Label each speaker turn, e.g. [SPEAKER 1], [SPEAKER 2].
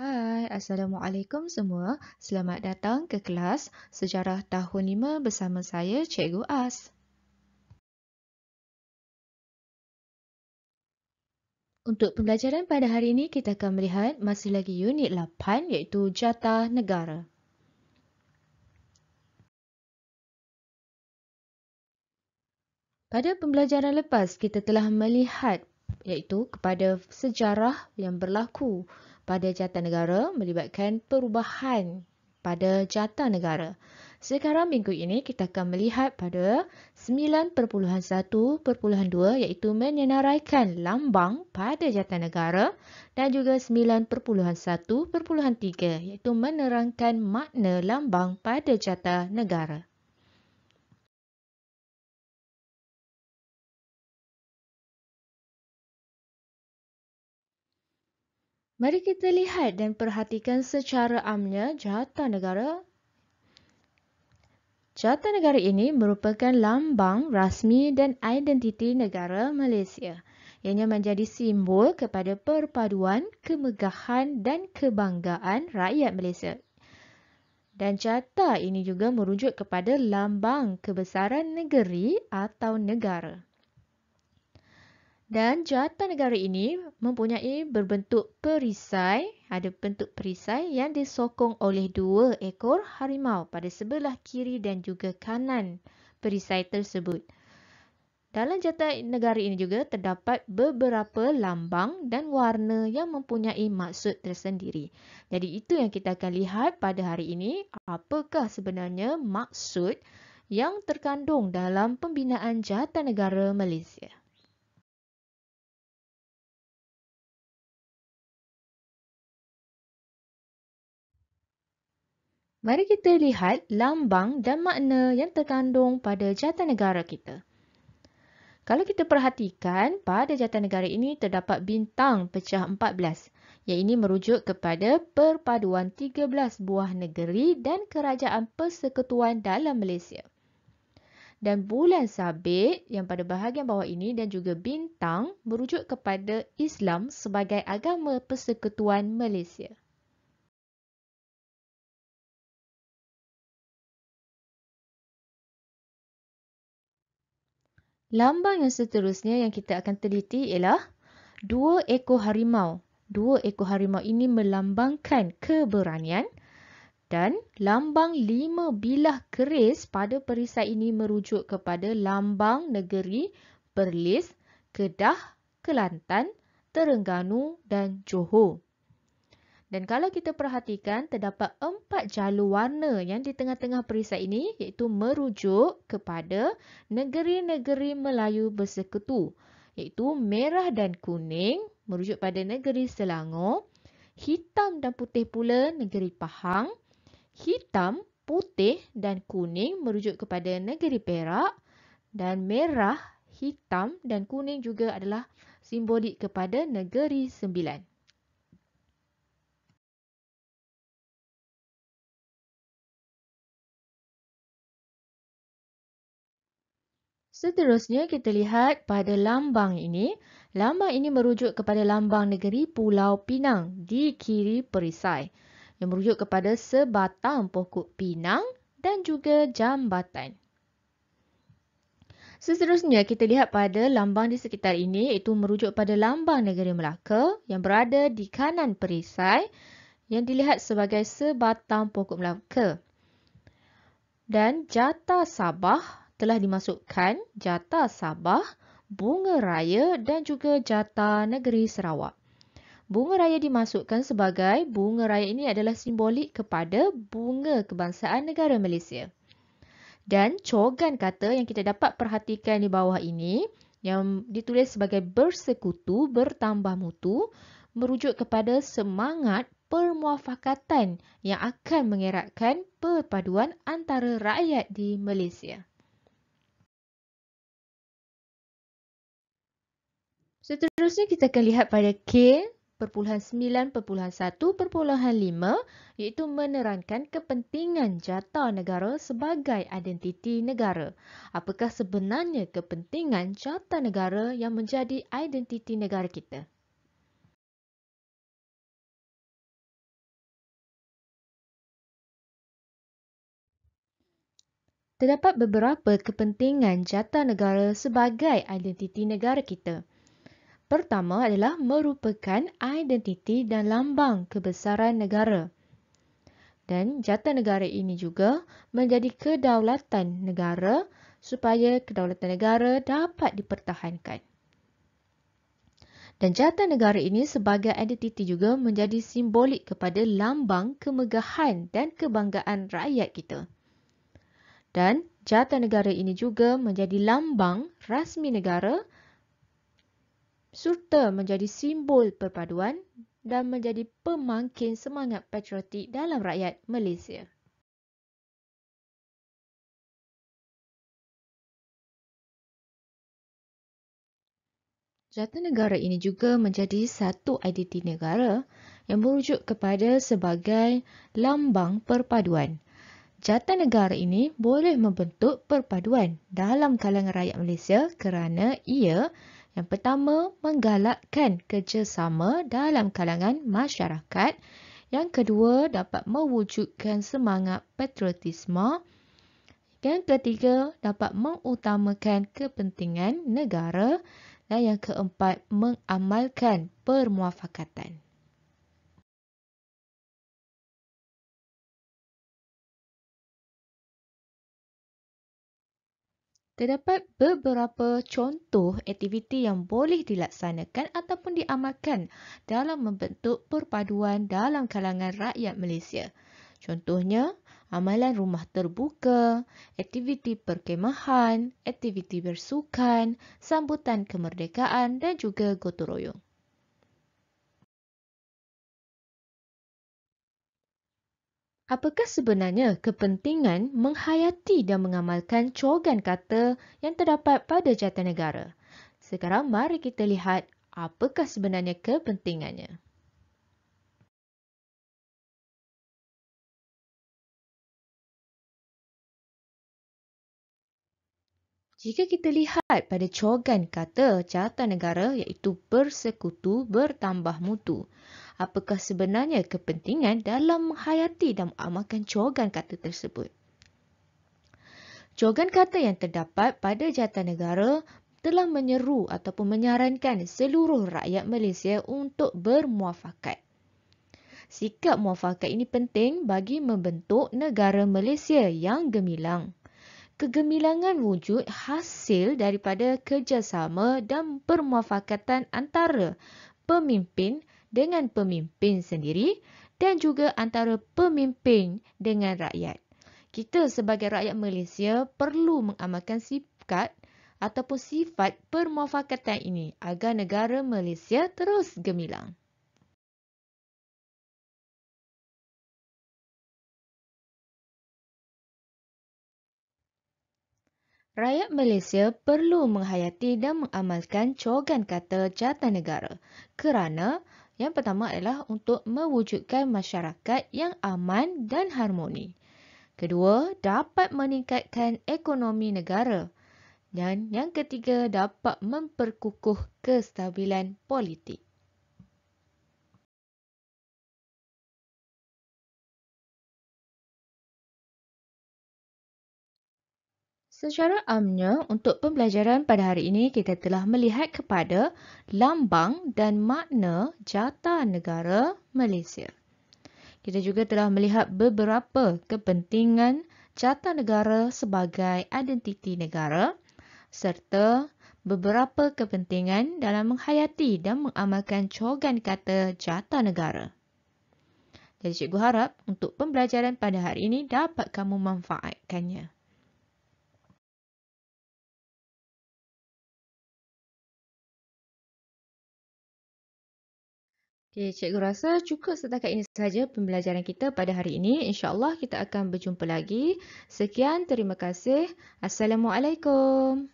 [SPEAKER 1] Hai, Assalamualaikum semua. Selamat datang ke kelas Sejarah Tahun 5 bersama saya, Cikgu As. Untuk pembelajaran pada hari ini, kita akan melihat masih lagi unit 8 iaitu Jatah Negara. Pada pembelajaran lepas, kita telah melihat iaitu kepada sejarah yang berlaku pada jatah negara melibatkan perubahan pada jatah negara. Sekarang minggu ini kita akan melihat pada 9.1.2 iaitu menyenaraikan lambang pada jatah negara dan juga 9.1.3 iaitu menerangkan makna lambang pada jatah negara. Mari kita lihat dan perhatikan secara amnya jatah negara. Jatah negara ini merupakan lambang rasmi dan identiti negara Malaysia. Ianya menjadi simbol kepada perpaduan, kemegahan dan kebanggaan rakyat Malaysia. Dan jatah ini juga merujuk kepada lambang kebesaran negeri atau negara. Dan jatah negara ini mempunyai berbentuk perisai, ada bentuk perisai yang disokong oleh 2 ekor harimau pada sebelah kiri dan juga kanan perisai tersebut. Dalam jatah negara ini juga terdapat beberapa lambang dan warna yang mempunyai maksud tersendiri. Jadi itu yang kita akan lihat pada hari ini, apakah sebenarnya maksud yang terkandung dalam pembinaan jatah negara Malaysia. Mari kita lihat lambang dan makna yang terkandung pada jatah negara kita. Kalau kita perhatikan, pada jatah negara ini terdapat bintang pecah 14. Yang ini merujuk kepada perpaduan 13 buah negeri dan kerajaan persekutuan dalam Malaysia. Dan bulan sabit yang pada bahagian bawah ini dan juga bintang merujuk kepada Islam sebagai agama persekutuan Malaysia. Lambang yang seterusnya yang kita akan teliti ialah 2 ekor harimau. 2 ekor harimau ini melambangkan keberanian dan lambang 5 bilah keris pada perisai ini merujuk kepada lambang negeri Perlis, Kedah, Kelantan, Terengganu dan Johor. Dan kalau kita perhatikan, terdapat 4 jalur warna yang di tengah-tengah perisai ini iaitu merujuk kepada negeri-negeri Melayu bersekutu. Iaitu merah dan kuning merujuk pada negeri Selangor, hitam dan putih pula negeri Pahang, hitam, putih dan kuning merujuk kepada negeri Perak dan merah, hitam dan kuning juga adalah simbolik kepada negeri Sembilan. Seterusnya kita lihat pada lambang ini. Lambang ini merujuk kepada lambang negeri Pulau Pinang di kiri perisai. Yang merujuk kepada sebatang pokok pinang dan juga jambatan. Seterusnya kita lihat pada lambang di sekitar ini iaitu merujuk pada lambang negeri Melaka yang berada di kanan perisai yang dilihat sebagai sebatang pokok Melaka. Dan jatah Sabah telah dimasukkan jatah Sabah, Bunga Raya dan juga jatah negeri Sarawak. Bunga Raya dimasukkan sebagai bunga raya ini adalah simbolik kepada bunga kebangsaan negara Malaysia. Dan cogan kata yang kita dapat perhatikan di bawah ini yang ditulis sebagai bersekutu bertambah mutu merujuk kepada semangat permuafakatan yang akan mengeratkan perpaduan antara rakyat di Malaysia. Seterusnya kita akan lihat pada K.9.1.5 iaitu menerangkan kepentingan jatah negara sebagai identiti negara. Apakah sebenarnya kepentingan jatah negara yang menjadi identiti negara kita? Terdapat beberapa kepentingan jata negara sebagai identiti negara kita. Pertama adalah merupakan identiti dan lambang kebesaran negara. Dan jata negara ini juga menjadi kedaulatan negara supaya kedaulatan negara dapat dipertahankan. Dan jata negara ini sebagai identiti juga menjadi simbolik kepada lambang kemegahan dan kebanggaan rakyat kita. Dan jata negara ini juga menjadi lambang rasmi negara serta menjadi simbol perpaduan dan menjadi pemangkin semangat patriotik dalam rakyat Malaysia. Jata negara ini juga menjadi satu identiti negara yang merujuk kepada sebagai lambang perpaduan. Jata negara ini boleh membentuk perpaduan dalam kalangan rakyat Malaysia kerana ia yang pertama menggalakkan kerjasama dalam kalangan masyarakat, yang kedua dapat mewujudkan semangat patriotisme, yang ketiga dapat mengutamakan kepentingan negara dan yang keempat mengamalkan permuafakatan. Terdapat beberapa contoh aktiviti yang boleh dilaksanakan ataupun diamalkan dalam membentuk perpaduan dalam kalangan rakyat Malaysia. Contohnya, amalan rumah terbuka, aktiviti perkemahan, aktiviti bersukan, sambutan kemerdekaan dan juga gotong royong. Apakah sebenarnya kepentingan menghayati dan mengamalkan cogan kata yang terdapat pada jata negara? Sekarang mari kita lihat apakah sebenarnya kepentingannya. Jika kita lihat pada cogan kata jata negara iaitu bersekutu bertambah mutu, apakah sebenarnya kepentingan dalam menghayati dan mengamalkan cogan kata tersebut? Cogan kata yang terdapat pada jata negara telah menyeru ataupun menyarankan seluruh rakyat Malaysia untuk bermuafakat. Sikap muafakat ini penting bagi membentuk negara Malaysia yang gemilang. Kegemilangan wujud hasil daripada kerjasama dan permuafakatan antara pemimpin dengan pemimpin sendiri dan juga antara pemimpin dengan rakyat. Kita sebagai rakyat Malaysia perlu mengamalkan sifat permuafakatan ini agar negara Malaysia terus gemilang. Rakyat Malaysia perlu menghayati dan mengamalkan cogan kata jata negara kerana yang pertama adalah untuk mewujudkan masyarakat yang aman dan harmoni. Kedua, dapat meningkatkan ekonomi negara. Dan yang ketiga, dapat memperkukuh kestabilan politik. Secara amnya, untuk pembelajaran pada hari ini, kita telah melihat kepada lambang dan makna jata negara Malaysia. Kita juga telah melihat beberapa kepentingan jata negara sebagai identiti negara serta beberapa kepentingan dalam menghayati dan mengamalkan cogan kata jata negara. Jadi cikgu harap untuk pembelajaran pada hari ini dapat kamu manfaatkannya. Okay, cikgu rasa cukup setakat ini sahaja pembelajaran kita pada hari ini. InsyaAllah kita akan berjumpa lagi. Sekian, terima kasih. Assalamualaikum.